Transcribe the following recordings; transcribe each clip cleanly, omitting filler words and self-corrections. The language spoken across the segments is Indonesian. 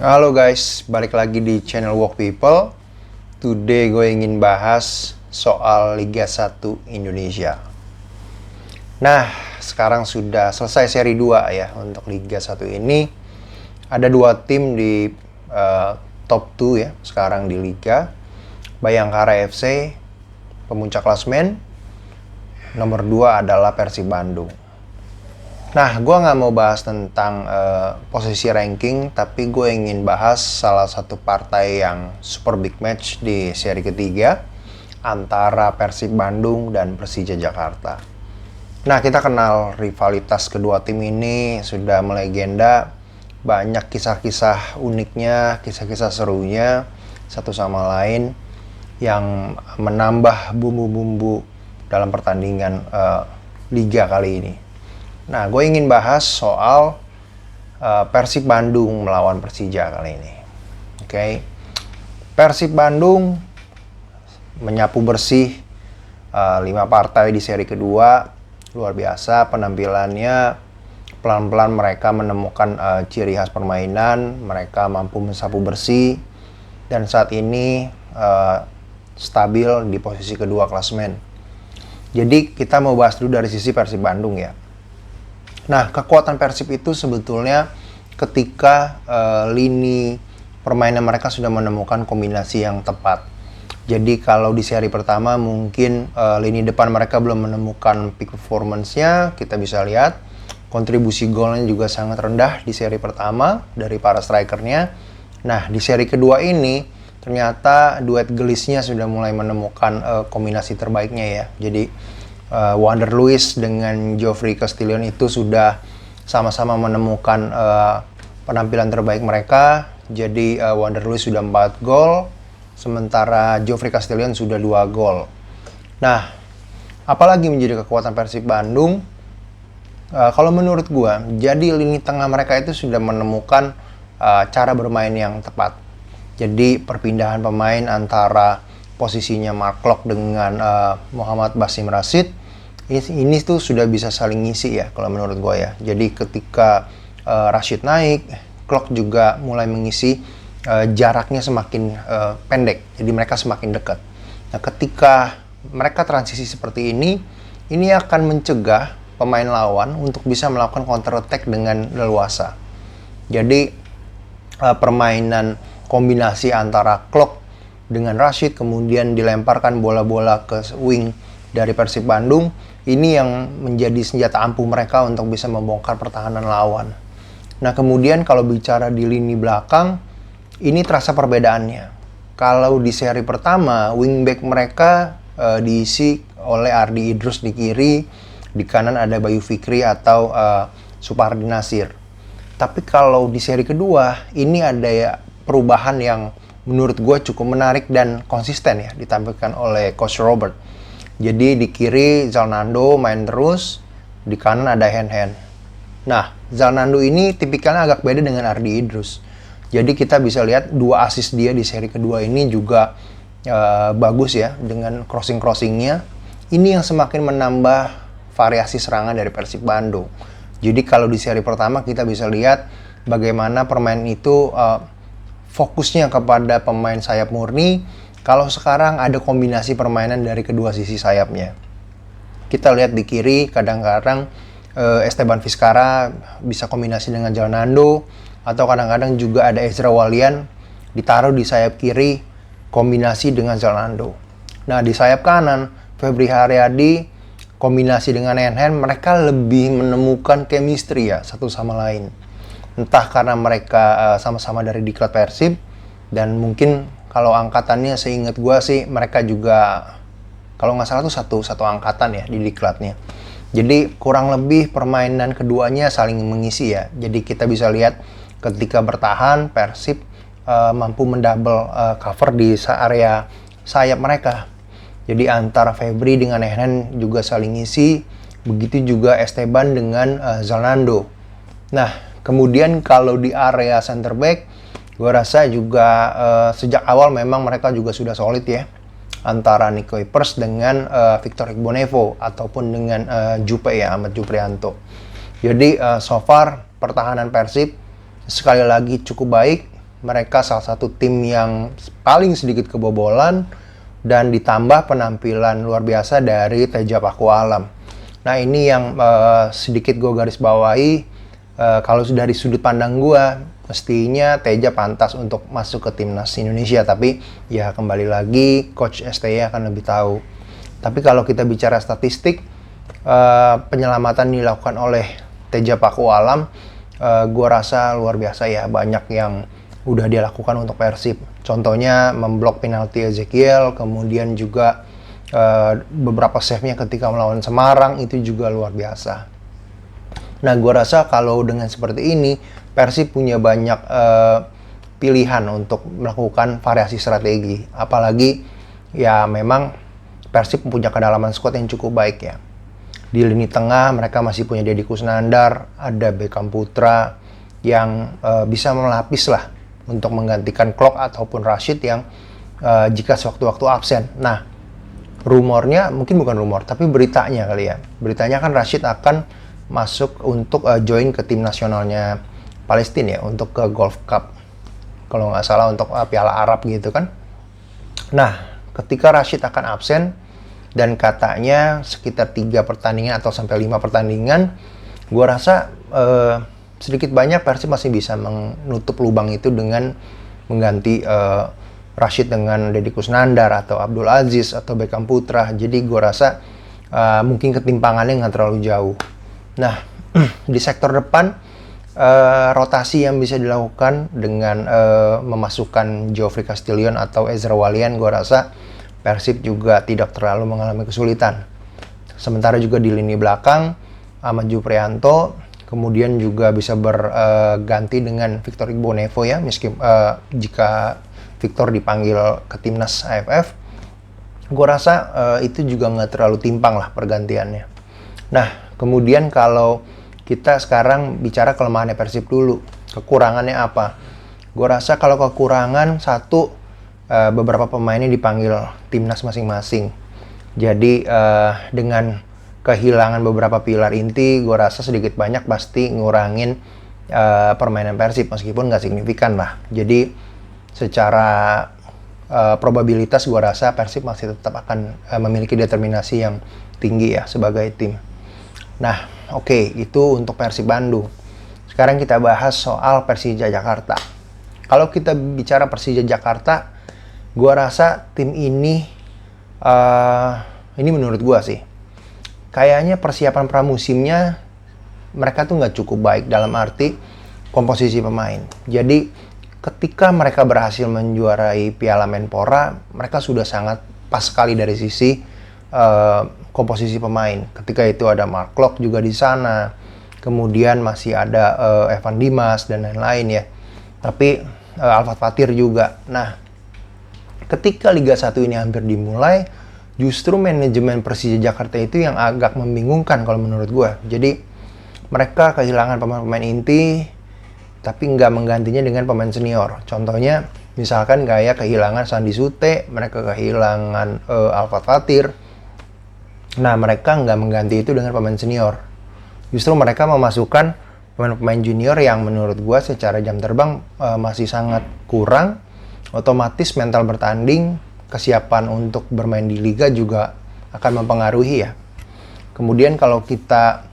Halo guys, balik lagi di channel Walk People. Today gue ingin bahas soal Liga 1 Indonesia. Nah, sekarang sudah selesai seri 2 ya untuk Liga 1 ini. Ada dua tim di top 2 ya sekarang di Liga. Bayangkara FC, pemuncak klasemen. Nomor 2 adalah Persib Bandung. Nah, gue nggak mau bahas tentang posisi ranking, tapi gue ingin bahas salah satu partai yang super big match di seri ketiga antara Persib Bandung dan Persija Jakarta. Nah, kita kenal rivalitas kedua tim ini sudah melegenda, banyak kisah-kisah uniknya, kisah-kisah serunya satu sama lain yang menambah bumbu-bumbu dalam pertandingan Liga kali ini. Nah, gue ingin bahas soal Persib Bandung melawan Persija kali ini. Oke. Persib Bandung menyapu bersih 5 partai di seri kedua. Luar biasa penampilannya. Pelan-pelan mereka menemukan ciri khas permainan. Mereka mampu mensapu bersih. Dan saat ini stabil di posisi kedua klasemen. Jadi kita mau bahas dulu dari sisi Persib Bandung ya. Nah, kekuatan Persib itu sebetulnya ketika lini permainan mereka sudah menemukan kombinasi yang tepat. Jadi kalau di seri pertama mungkin lini depan mereka belum menemukan peak performance-nya, kita bisa lihat kontribusi golnya juga sangat rendah di seri pertama dari para strikernya. Nah, di seri kedua ini ternyata duet gelisnya sudah mulai menemukan kombinasi terbaiknya ya. Jadi Wander Luiz dengan Geoffrey Castillion itu sudah sama-sama menemukan penampilan terbaik mereka. Jadi Wander Luiz sudah 4 gol, sementara Geoffrey Castillion sudah 2 gol. Nah, apalagi menjadi kekuatan Persib Bandung? Kalau menurut gua, jadi lini tengah mereka itu sudah menemukan cara bermain yang tepat. Jadi perpindahan pemain antara posisinya Mark Klok dengan Muhammad Basim Rashid ini tuh sudah bisa saling ngisi ya kalau menurut gue ya. Jadi ketika Rashid naik, Klok juga mulai mengisi, jaraknya semakin pendek. Jadi mereka semakin dekat. Nah, ketika mereka transisi seperti ini akan mencegah pemain lawan untuk bisa melakukan counter attack dengan leluasa. Jadi permainan kombinasi antara Klok dengan Rashid kemudian dilemparkan bola-bola ke wing dari Persib Bandung, ini yang menjadi senjata ampuh mereka untuk bisa membongkar pertahanan lawan. Nah, kemudian kalau bicara di lini belakang, ini terasa perbedaannya. Kalau di seri pertama, wingback mereka diisi oleh Ardi Idrus di kiri, di kanan ada Bayu Fikri atau Supardi Nasir. Tapi kalau di seri kedua, ini ada ya perubahan yang menurut gue cukup menarik dan konsisten ya ditampilkan oleh Coach Robert. Jadi di kiri Zalnando main terus, di kanan ada Hen. Nah, Zalnando ini tipikalnya agak beda dengan Ardi Idrus. Jadi kita bisa lihat 2 assist dia di seri kedua ini juga bagus ya dengan crossing-crossingnya. Ini yang semakin menambah variasi serangan dari Persib Bandung. Jadi kalau di seri pertama kita bisa lihat bagaimana permainan itu fokusnya kepada pemain sayap murni. Kalau sekarang ada kombinasi permainan dari kedua sisi sayapnya. Kita lihat di kiri kadang-kadang Esteban Vizcara bisa kombinasi dengan Zalnando, atau kadang-kadang juga ada Ezra Walian ditaruh di sayap kiri kombinasi dengan Zalnando. Nah, di sayap kanan Febri Haryadi kombinasi dengan Hen, mereka lebih menemukan chemistry ya satu sama lain. Entah karena mereka sama-sama dari diklat Persib, dan mungkin kalau angkatannya seingat gue sih mereka juga kalau nggak salah tuh satu angkatan ya di diklatnya. Jadi kurang lebih permainan keduanya saling mengisi ya. Jadi kita bisa lihat ketika bertahan Persib mampu mendouble cover di area sayap mereka. Jadi antara Febri dengan Hen juga saling ngisi. Begitu juga Esteban dengan Zalnando. Nah, kemudian kalau di area center back, gue rasa juga sejak awal memang mereka juga sudah solid ya. Antara Nico Ipers dengan Victor Igbonevo ataupun dengan Jupe ya, Ahmad Juprianto. Jadi so far pertahanan Persib sekali lagi cukup baik, mereka salah satu tim yang paling sedikit kebobolan, dan ditambah penampilan luar biasa dari Teja Pakualam. Nah ini yang sedikit gue garis bawahi, kalau sudah dari sudut pandang gue, mestinya Teja pantas untuk masuk ke timnas Indonesia, tapi ya kembali lagi Coach STY akan lebih tahu. Tapi kalau kita bicara statistik, penyelamatan dilakukan oleh Teja Pakualam, gue rasa luar biasa ya, banyak yang udah dia lakukan untuk Persib. Contohnya memblok penalti Ezekiel, kemudian juga beberapa save-nya ketika melawan Semarang itu juga luar biasa. Nah, gue rasa kalau dengan seperti ini, Persib punya banyak pilihan untuk melakukan variasi strategi. Apalagi ya memang Persib punya kedalaman squad yang cukup baik ya. Di lini tengah mereka masih punya Deddy Kusnandar, ada Beckham Putra yang bisa melapis lah untuk menggantikan Klok ataupun Rashid yang jika sewaktu-waktu absen. Nah, rumornya, mungkin bukan rumor, tapi beritanya kali ya. Beritanya kan Rashid akan masuk untuk join ke tim nasionalnya Palestina ya, untuk ke Golf Cup. Kalau nggak salah untuk Piala Arab gitu kan. Nah, ketika Rashid akan absen, dan katanya sekitar 3 pertandingan atau sampai 5 pertandingan, gue rasa sedikit banyak Persib masih bisa menutup lubang itu dengan mengganti Rashid dengan Deddy Kusnandar atau Abdul Aziz atau Beckham Putra. Jadi gue rasa mungkin ketimpangannya nggak terlalu jauh. Nah, di sektor depan rotasi yang bisa dilakukan dengan memasukkan Geoffrey Castillion atau Ezra Walian, gue rasa Persib juga tidak terlalu mengalami kesulitan. Sementara juga di lini belakang, Ahmad Juprianto kemudian juga bisa berganti dengan Victor Igbonevo ya, jika Victor dipanggil ke timnas AFF. Gue rasa itu juga nggak terlalu timpang lah pergantiannya. Nah, kemudian kalau kita sekarang bicara kelemahannya Persib dulu, kekurangannya apa? Gue rasa kalau kekurangan satu, beberapa pemainnya dipanggil timnas masing-masing. Jadi dengan kehilangan beberapa pilar inti, gue rasa sedikit banyak pasti ngurangin permainan Persib, meskipun nggak signifikan lah. Jadi secara probabilitas gue rasa Persib masih tetap akan memiliki determinasi yang tinggi ya sebagai tim. Nah, oke, itu untuk Persib Bandung. Sekarang kita bahas soal Persija Jakarta. Kalau kita bicara Persija Jakarta, gue rasa tim ini menurut gue sih, kayaknya persiapan pramusimnya mereka tuh nggak cukup baik dalam arti komposisi pemain. Jadi ketika mereka berhasil menjuarai Piala Menpora, mereka sudah sangat pas sekali dari sisi komposisi pemain. Ketika itu ada Mark Klok juga di sana, kemudian masih ada Evan Dimas dan lain-lain ya. Tapi Alfat Fatir juga. Nah, ketika Liga 1 ini hampir dimulai, justru manajemen Persija Jakarta itu yang agak membingungkan kalau menurut gue. Jadi mereka kehilangan pemain-pemain inti, tapi nggak menggantinya dengan pemain senior. Contohnya, misalkan kayak kehilangan Sandi Sute, mereka kehilangan Alfat Fatir. Nah, mereka nggak mengganti itu dengan pemain senior. Justru mereka memasukkan pemain-pemain junior yang menurut gue secara jam terbang masih sangat kurang. Otomatis mental bertanding, kesiapan untuk bermain di liga juga akan mempengaruhi ya. Kemudian kalau kita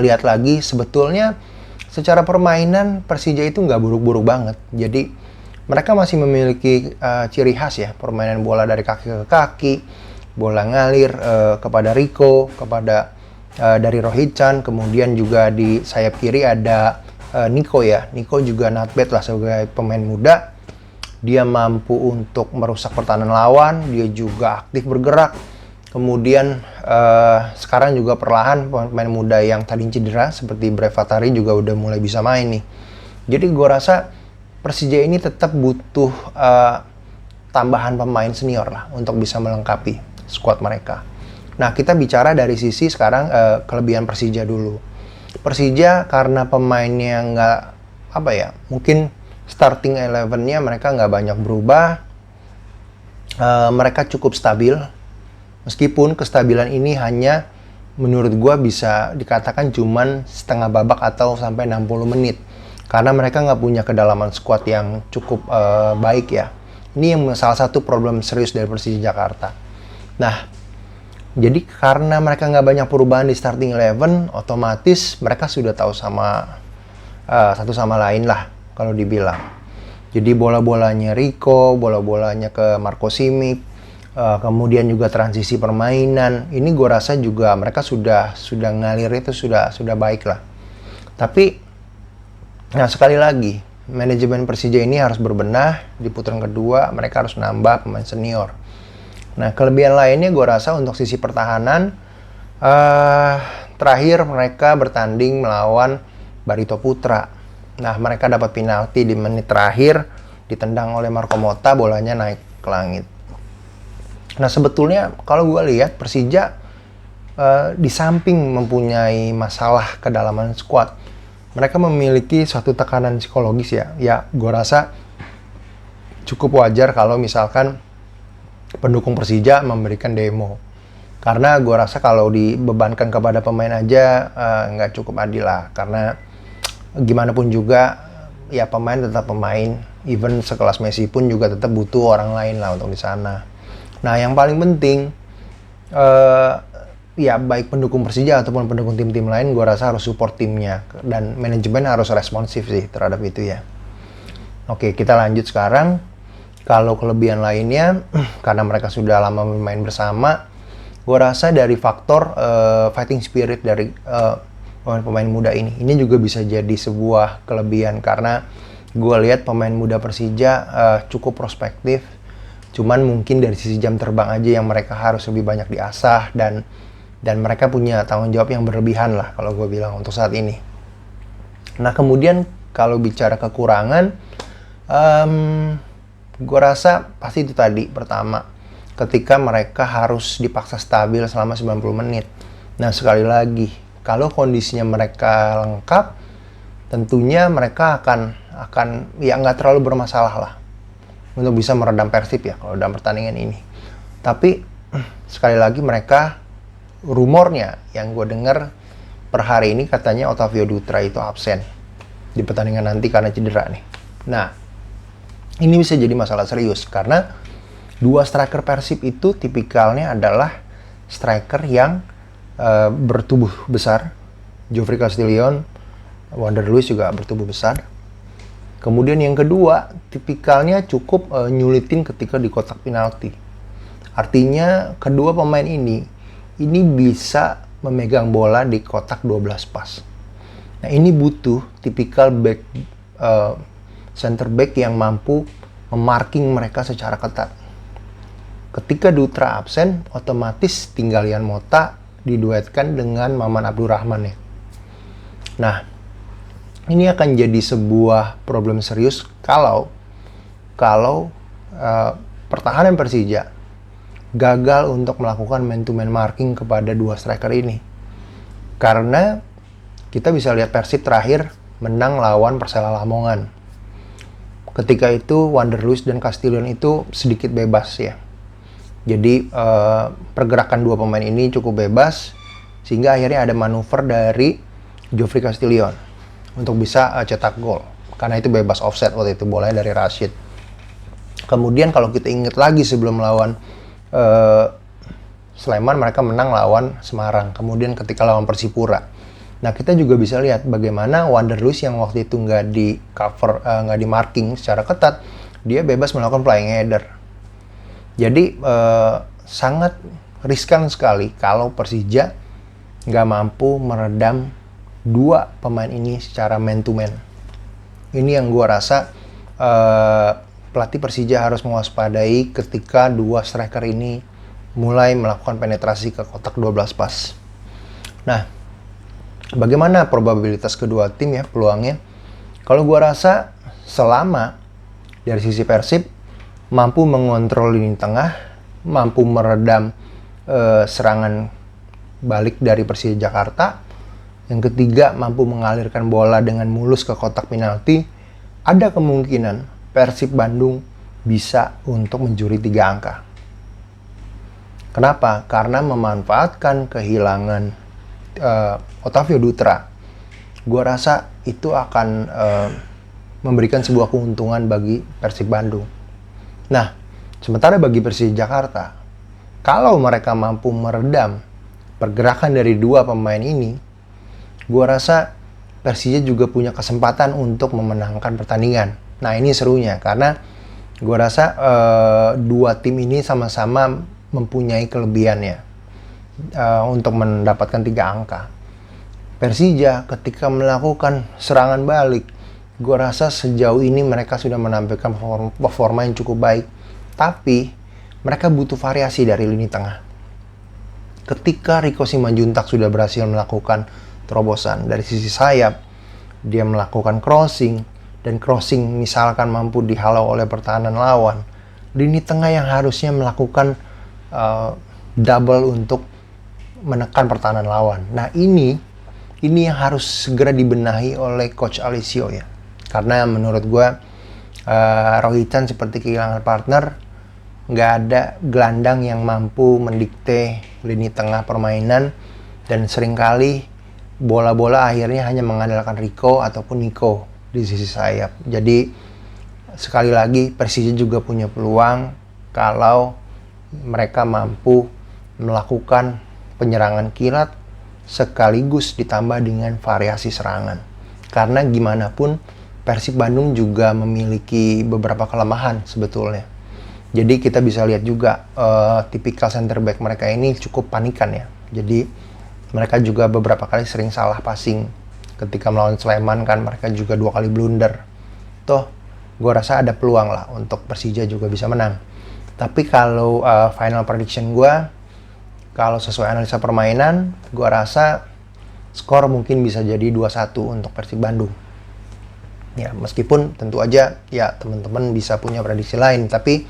lihat lagi, sebetulnya secara permainan Persija itu nggak buruk-buruk banget. Jadi mereka masih memiliki ciri khas ya, permainan bola dari kaki ke kaki, bola ngalir kepada Rico, kepada dari Rohitchan, kemudian juga di sayap kiri ada Nico ya. Nico juga not bad lah sebagai pemain muda. Dia mampu untuk merusak pertahanan lawan, dia juga aktif bergerak. Kemudian sekarang juga perlahan pemain muda yang tadi cedera seperti Brevatari juga udah mulai bisa main nih. Jadi gue rasa Persija ini tetap butuh tambahan pemain senior lah untuk bisa melengkapi skuad mereka. Nah, kita bicara dari sisi sekarang kelebihan Persija dulu. Persija karena pemainnya nggak mungkin starting 11-nya mereka nggak banyak berubah. Mereka cukup stabil. Meskipun kestabilan ini hanya menurut gue bisa dikatakan cuman setengah babak atau sampai 60 menit. karena mereka nggak punya kedalaman squad yang cukup baik ya. Ini yang salah satu problem serius dari Persija Jakarta. Nah, jadi karena mereka nggak banyak perubahan di starting 11, otomatis mereka sudah tahu satu sama lain lah kalau dibilang. Jadi bola-bolanya Rico, bola-bolanya ke Marco Simic, kemudian juga transisi permainan. Ini gue rasa juga mereka sudah ngalir itu sudah baik lah. Tapi, nah sekali lagi, manajemen Persija ini harus berbenah. Di putaran kedua mereka harus nambah pemain senior. Nah, kelebihan lainnya gue rasa untuk sisi pertahanan, terakhir mereka bertanding melawan Barito Putra. Nah, mereka dapat penalti di menit terakhir, ditendang oleh Marco Motta, bolanya naik ke langit. Nah, sebetulnya kalau gue lihat Persija di samping mempunyai masalah kedalaman skuad, mereka memiliki suatu tekanan psikologis ya. Ya, gue rasa cukup wajar kalau misalkan pendukung Persija memberikan demo. Karena gue rasa kalau dibebankan kepada pemain aja nggak cukup adil lah. Karena gimana pun juga ya pemain tetap pemain. Even sekelas Messi pun juga tetap butuh orang lain lah untuk di sana. Nah, yang paling penting ya baik pendukung Persija ataupun pendukung tim-tim lain, gue rasa harus support timnya. Dan manajemen harus responsif sih terhadap itu ya. Oke, kita lanjut sekarang. Kalau kelebihan lainnya, karena mereka sudah lama bermain bersama, gue rasa dari faktor fighting spirit dari pemain-pemain muda ini juga bisa jadi sebuah kelebihan. Karena gue lihat pemain muda Persija cukup prospektif, cuman mungkin dari sisi jam terbang aja yang mereka harus lebih banyak diasah, dan mereka punya tanggung jawab yang berlebihan lah kalau gue bilang untuk saat ini. Nah, kemudian kalau bicara kekurangan, gue rasa pasti itu tadi. Pertama, ketika mereka harus dipaksa stabil selama 90 menit. Nah, sekali lagi, kalau kondisinya mereka lengkap, tentunya mereka akan ya nggak terlalu bermasalah lah untuk bisa meredam Persib ya kalau dalam pertandingan ini. Tapi sekali lagi mereka, rumornya yang gue dengar per hari ini katanya Otavio Dutra itu absen di pertandingan nanti karena cedera nih. Nah, ini bisa jadi masalah serius karena dua striker Persib itu tipikalnya adalah striker yang bertubuh besar. Geoffrey Castillion, Wander Luiz juga bertubuh besar. Kemudian yang kedua, tipikalnya cukup nyulitin ketika di kotak penalti. Artinya kedua pemain ini bisa memegang bola di kotak 12 pas. Nah, ini butuh tipikal back center back yang mampu memarking mereka secara ketat. Ketika Dutra absen, otomatis tinggal Yan Motta diduetkan dengan Maman Abdurrahman ya. Nah, ini akan jadi sebuah problem serius kalau pertahanan Persija gagal untuk melakukan man-to-man marking kepada dua striker ini. Karena kita bisa lihat Persib terakhir menang lawan Persela Lamongan. Ketika itu Wander Luiz dan Castillion itu sedikit bebas ya. Jadi pergerakan dua pemain ini cukup bebas sehingga akhirnya ada manuver dari Geoffrey Castillion untuk bisa cetak gol. Karena itu bebas offset waktu itu, bolanya dari Rashid. Kemudian kalau kita ingat lagi sebelum melawan Sleman, mereka menang lawan Semarang. Kemudian ketika lawan Persipura. Nah, kita juga bisa lihat bagaimana Wander Luiz yang waktu itu nggak di cover, nggak di marking secara ketat, dia bebas melakukan flying header. Jadi sangat riskan sekali kalau Persija nggak mampu meredam dua pemain ini secara man to man. Ini yang gua rasa pelatih Persija harus mewaspadai ketika dua striker ini mulai melakukan penetrasi ke kotak 12 pas. Nah, bagaimana probabilitas kedua tim ya, peluangnya? Kalau gua rasa selama dari sisi Persib mampu mengontrol lini tengah, mampu meredam serangan balik dari Persija Jakarta, yang ketiga mampu mengalirkan bola dengan mulus ke kotak penalti, ada kemungkinan Persib Bandung bisa untuk mencuri 3 angka. Kenapa? Karena memanfaatkan kehilangan Otavio Dutra. Gua rasa itu akan memberikan sebuah keuntungan bagi Persib Bandung. Nah, sementara bagi Persija Jakarta, kalau mereka mampu meredam pergerakan dari dua pemain ini, gua rasa Persija juga punya kesempatan untuk memenangkan pertandingan. Nah, ini serunya karena gua rasa dua tim ini sama-sama mempunyai kelebihannya untuk mendapatkan 3 angka. Persija ketika melakukan serangan balik, gue rasa sejauh ini mereka sudah menampilkan performa yang cukup baik. Tapi mereka butuh variasi dari lini tengah. Ketika Rico Simanjuntak sudah berhasil melakukan terobosan dari sisi sayap, dia melakukan crossing, dan crossing misalkan mampu dihalau oleh pertahanan lawan, lini tengah yang harusnya melakukan double untuk menekan pertahanan lawan. Nah, ini yang harus segera dibenahi oleh Coach Alessio ya. Karena menurut gue Rohican seperti kehilangan partner, nggak ada gelandang yang mampu mendikte lini tengah permainan, dan seringkali bola-bola akhirnya hanya mengandalkan Rico ataupun Nico di sisi sayap. Jadi sekali lagi Persija juga punya peluang kalau mereka mampu melakukan penyerangan kilat sekaligus ditambah dengan variasi serangan. Karena gimana pun Persib Bandung juga memiliki beberapa kelemahan sebetulnya. Jadi kita bisa lihat juga tipikal center back mereka ini cukup panikan ya. Jadi mereka juga beberapa kali sering salah passing. Ketika melawan Sleman kan mereka juga 2 kali blunder. Toh gue rasa ada peluang lah untuk Persija juga bisa menang. Tapi kalau final prediction gue, kalau sesuai analisa permainan, gue rasa skor mungkin bisa jadi 2-1 untuk Persib Bandung. Ya, meskipun tentu aja ya teman-teman bisa punya prediksi lain, tapi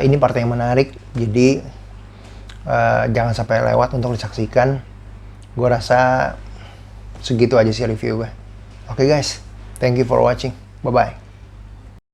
ini partai yang menarik, jadi jangan sampai lewat untuk disaksikan. Gue rasa segitu aja sih review gue. Oke guys, thank you for watching. Bye-bye.